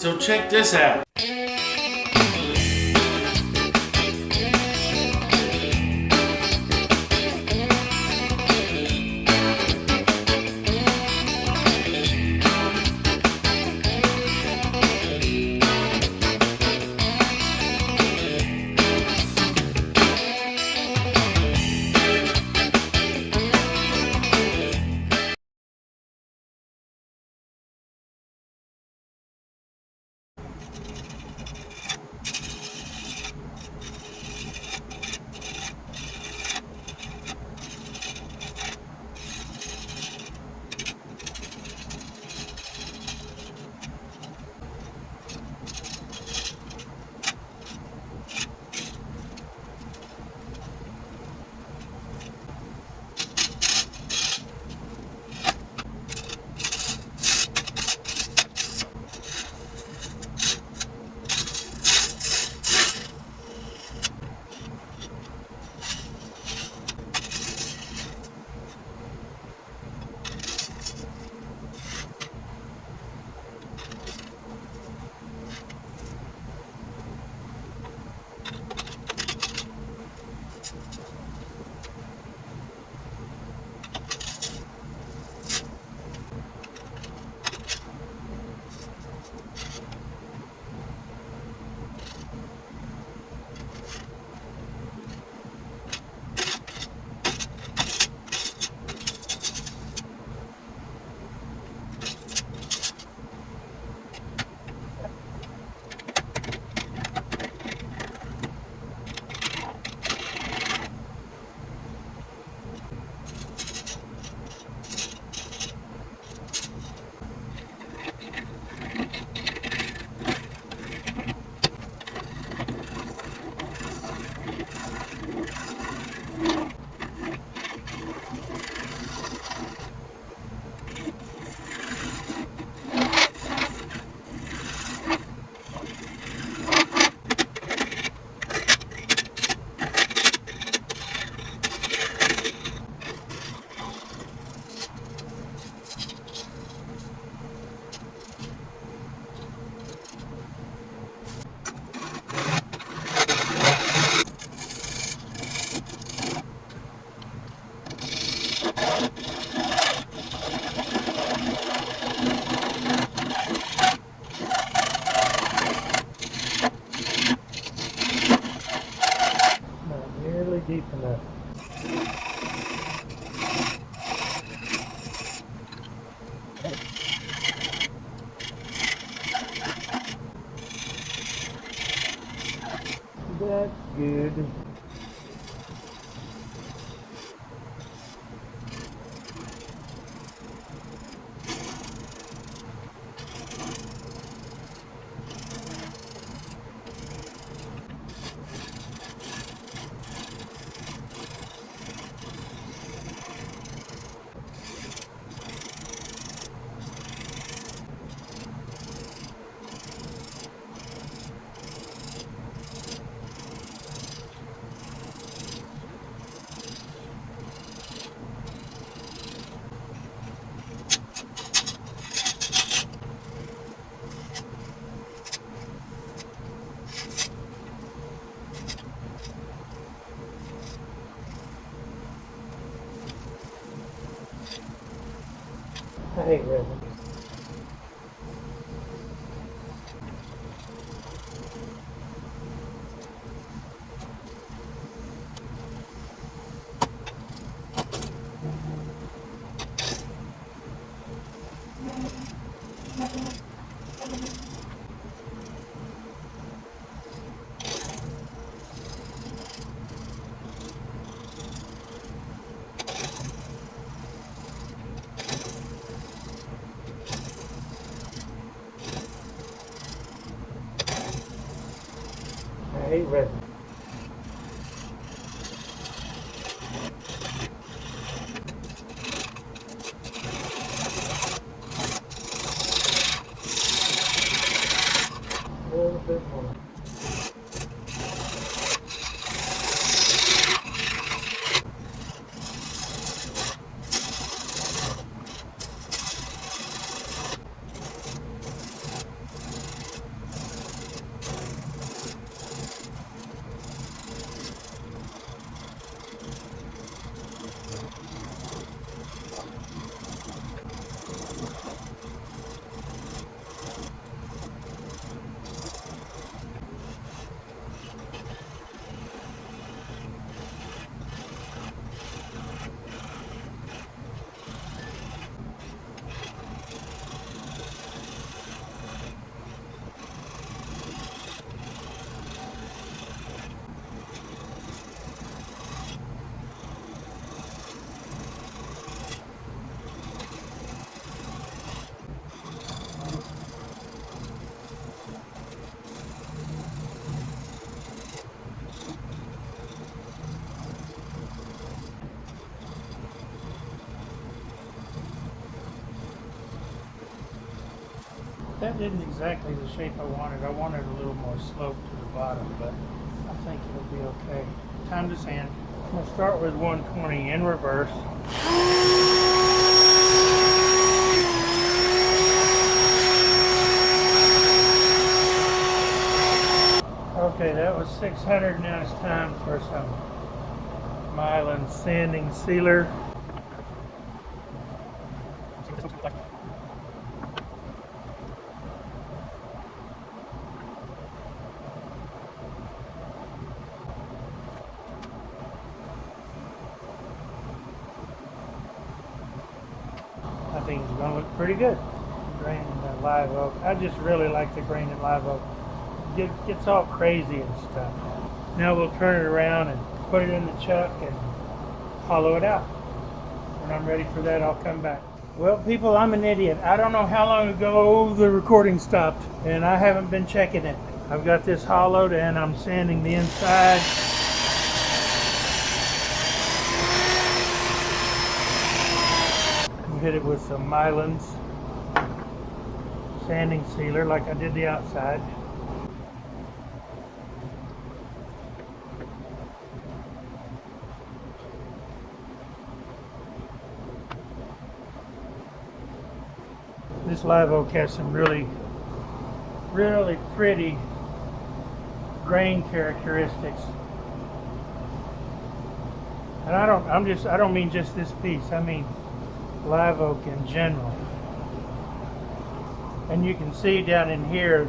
So check this out. Deep enough. That's good. I hate resin. I hate resin. A little bit more. That isn't exactly the shape I wanted. I wanted a little more slope to the bottom, but I think it'll be okay. Time to sand. I'm going to start with 120 in reverse. Okay, that was 600. Now it's time for some myelin sanding sealer. I think it's going to look pretty good. Grain in the Liveoak. I just really like the grain in Liveoak. It gets all crazy and stuff. Now we'll turn it around and put it in the chuck and hollow it out. When I'm ready for that, I'll come back. Well, people, I'm an idiot. I don't know how long ago the recording stopped, and I haven't been checking it. I've got this hollowed, and I'm sanding the inside. Hit it with some myelins sanding sealer like I did the outside. This Liveoak has some really pretty grain characteristics. And I don't mean just this piece. I mean Liveoak in general. And you can see down in here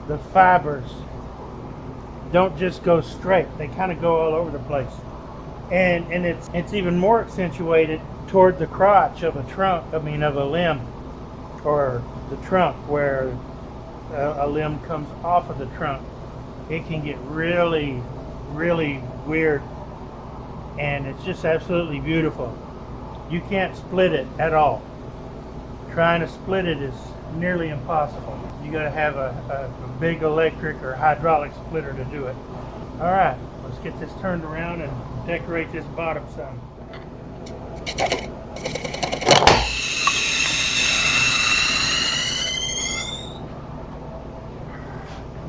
the fibers don't just go straight. They kind of go all over the place. And it's even more accentuated toward the crotch of a trunk, of a limb, or the trunk where a limb comes off of the trunk. It can get really weird, and it's just absolutely beautiful. You can't split it at all. Trying to split it is nearly impossible. You got to have a big electric or hydraulic splitter to do it. All right, let's get this turned around and decorate this bottom some.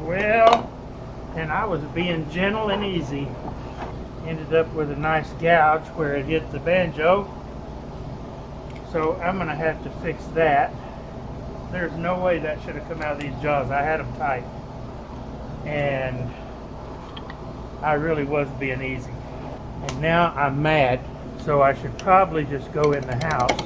Well, and I was being gentle and easy. Ended up with a nice gouge where it hit the banjo. So I'm going to have to fix that. There's no way that should have come out of these jaws. I had them tight. And I really was being easy. And now I'm mad. So I should probably just go in the house.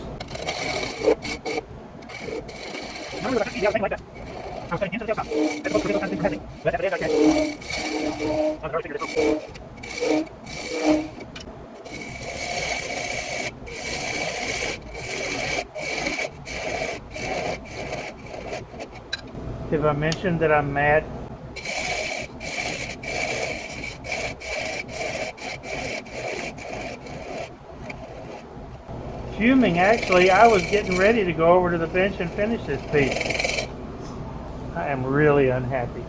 Have I mentioned that I'm mad? Fuming, actually. I was getting ready to go over to the bench and finish this piece. I am really unhappy.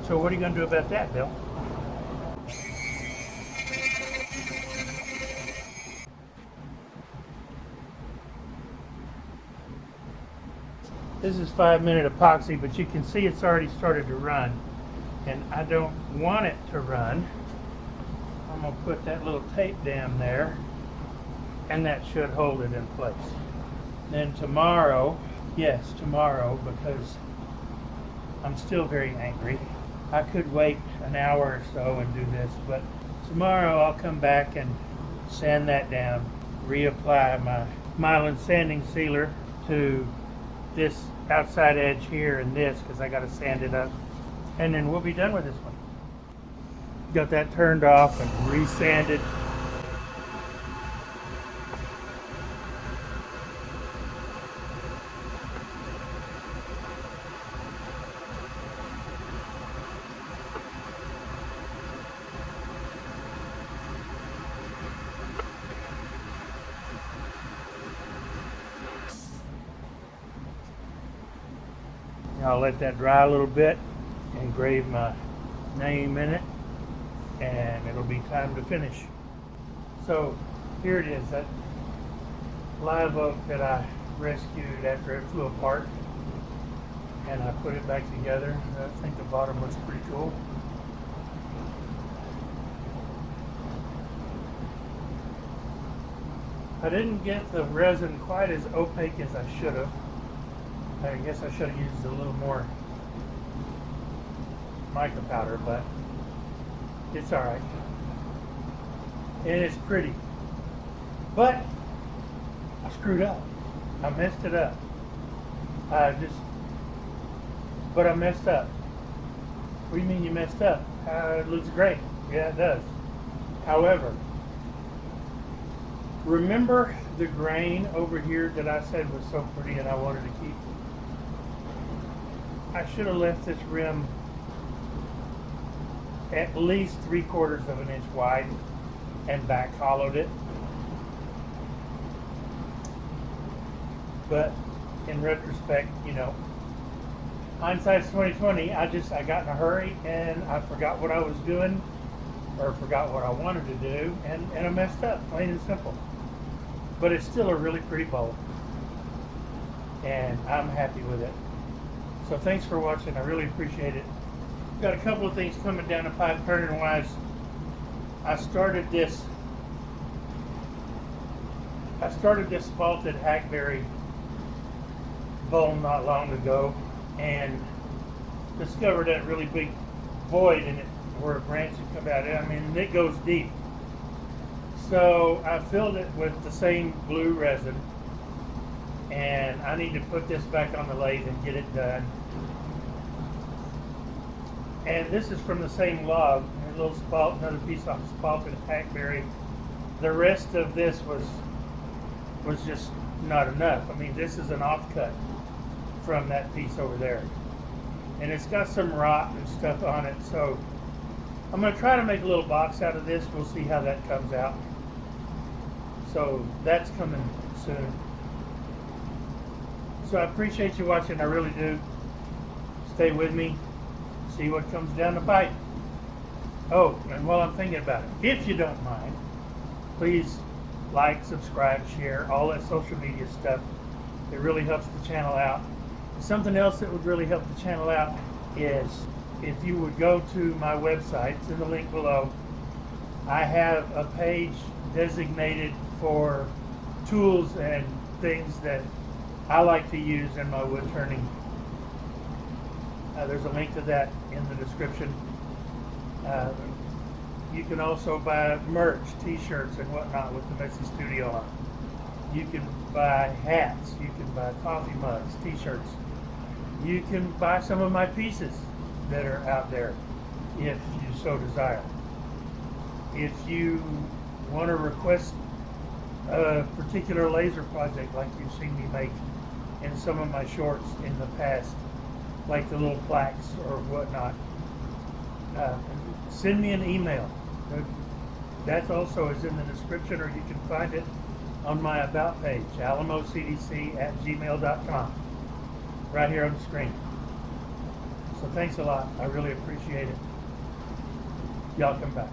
So what are you going to do about that, Bill? This is 5-minute epoxy, but you can see it's already started to run. And I don't want it to run. I'm going to put that little tape down there, and that should hold it in place. Then tomorrow, yes, tomorrow, because I'm still very angry. I could wait an hour or so and do this, but tomorrow I'll come back and sand that down, reapply my myelin sanding sealer to this outside edge here and this, because I got to sand it up, and then we'll be done with this one. Got that turned off and resanded. I'll let that dry a little bit, engrave my name in it, and it'll be time to finish. So here it is, that Liveoak that I rescued after it flew apart, and I put it back together. I think the bottom looks pretty cool. I didn't get the resin quite as opaque as I should have. I guess I should have used a little more mica powder, but it's alright. And it's pretty. But I screwed up. I messed it up. But I messed up. What do you mean you messed up? It looks great. Yeah, it does. However, remember the grain over here that I said was so pretty and I wanted to keep? I should have left this rim at least 3/4 of an inch wide and back hollowed it. But in retrospect, you know, hindsight's 20/20. I got in a hurry and I forgot what I was doing, or forgot what I wanted to do, and I messed up, plain and simple. But it's still a really pretty bowl, and I'm happy with it. So thanks for watching. I really appreciate it. Got a couple of things coming down the pipe turning wise. I started this vaulted hackberry bowl not long ago, and discovered that really big void in it where a branch had come out. I mean, it goes deep. So I filled it with the same blue resin, and I need to put this back on the lathe and get it done. And this is from the same log, a little spalt, another piece of spalted hackberry. The rest of this was just not enough. I mean, this is an offcut from that piece over there, and it's got some rot and stuff on it. So I'm going to try to make a little box out of this. We'll see how that comes out. So that's coming soon. So I appreciate you watching. I really do. Stay with me. See what comes down the pipe. Oh, and while I'm thinking about it, if you don't mind, please like, subscribe, share, all that social media stuff. It really helps the channel out. Something else that would really help the channel out is if you would go to my website. It's in the link below. I have a page designated for tools and things that I like to use in my wood turning. There's a link to that in the description. You can also buy merch, t-shirts and whatnot with the Messy Studio on. You can buy hats, you can buy coffee mugs, t-shirts. You can buy some of my pieces that are out there if you so desire. If you want to request a particular laser project like you've seen me make in some of my shorts in the past, like the little plaques or whatnot, send me an email. That also is in the description, or you can find it on my about page, alamocdc@gmail.com, right here on the screen. So thanks a lot. I really appreciate it. Y'all come back.